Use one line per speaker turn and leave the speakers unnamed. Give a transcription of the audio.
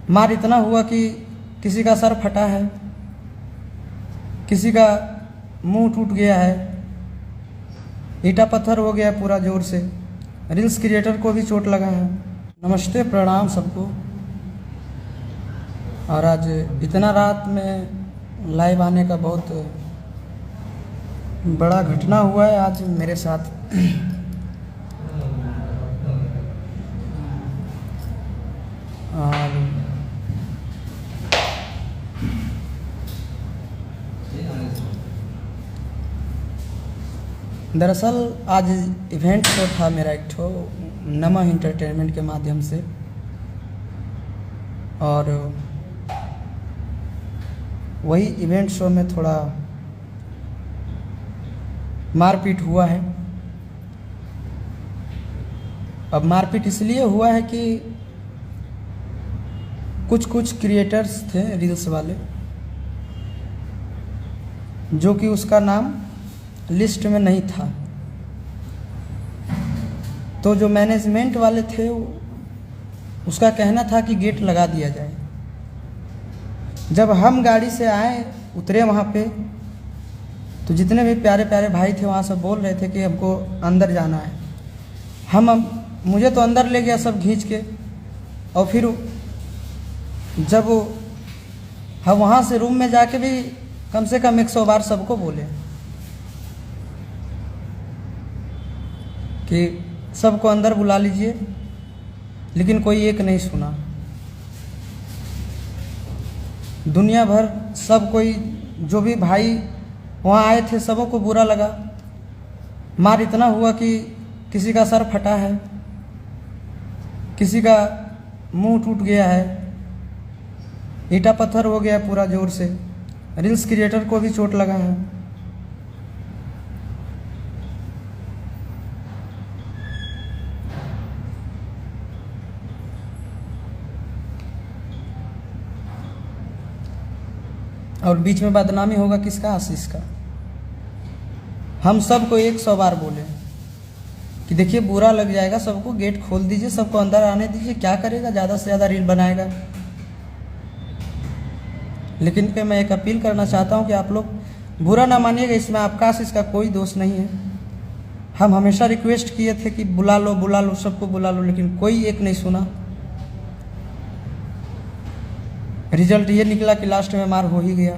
मार इतना हुआ कि किसी का सर फटा है, किसी का मुंह टूट गया है, ईटा पत्थर हो गया पूरा जोर से। रील्स क्रिएटर को भी चोट लगा है। नमस्ते, प्रणाम सबको। और आज इतना रात में लाइव आने का बहुत बड़ा घटना हुआ है आज मेरे साथ। और दरअसल आज इवेंट शो था मेरा एक ठो नमः इंटरटेनमेंट के माध्यम से, और वही इवेंट शो में थोड़ा मारपीट हुआ है। अब मारपीट इसलिए हुआ है कि कुछ क्रिएटर्स थे रील्स वाले, जो कि उसका नाम लिस्ट में नहीं था। तो जो मैनेजमेंट वाले थे उसका कहना था कि गेट लगा दिया जाए। जब हम गाड़ी से आए, उतरे वहाँ पे, तो जितने भी प्यारे प्यारे भाई थे वहाँ से बोल रहे थे कि हमको अंदर जाना है। मुझे तो अंदर ले गया सब खींच के, और फिर जब हम वहाँ से रूम में जाके भी कम से कम 100 बार सबको बोले कि सबको अंदर बुला लीजिए, लेकिन कोई एक नहीं सुना। दुनिया भर सब कोई, जो भी भाई वहाँ आए थे, सबों को बुरा लगा। मार इतना हुआ कि किसी का सर फटा है, किसी का मुंह टूट गया है, ईटा पत्थर हो गया पूरा जोर से। रील्स क्रिएटर को भी चोट लगा है। और बीच में बदनामी होगा किसका? आशीष का। हम सबको 100 बार बोले कि देखिए बुरा लग जाएगा सबको, गेट खोल दीजिए, सबको अंदर आने दीजिए। क्या करेगा? ज़्यादा से ज़्यादा रील बनाएगा। लेकिन पे मैं एक अपील करना चाहता हूँ कि आप लोग बुरा ना मानिएगा, इसमें आपका आशीष का कोई दोष नहीं है। हम हमेशा रिक्वेस्ट किए थे कि बुला लो, सबको बुला लो, लेकिन कोई एक नहीं सुना। रिजल्ट ये निकला कि लास्ट में मार हो ही गया।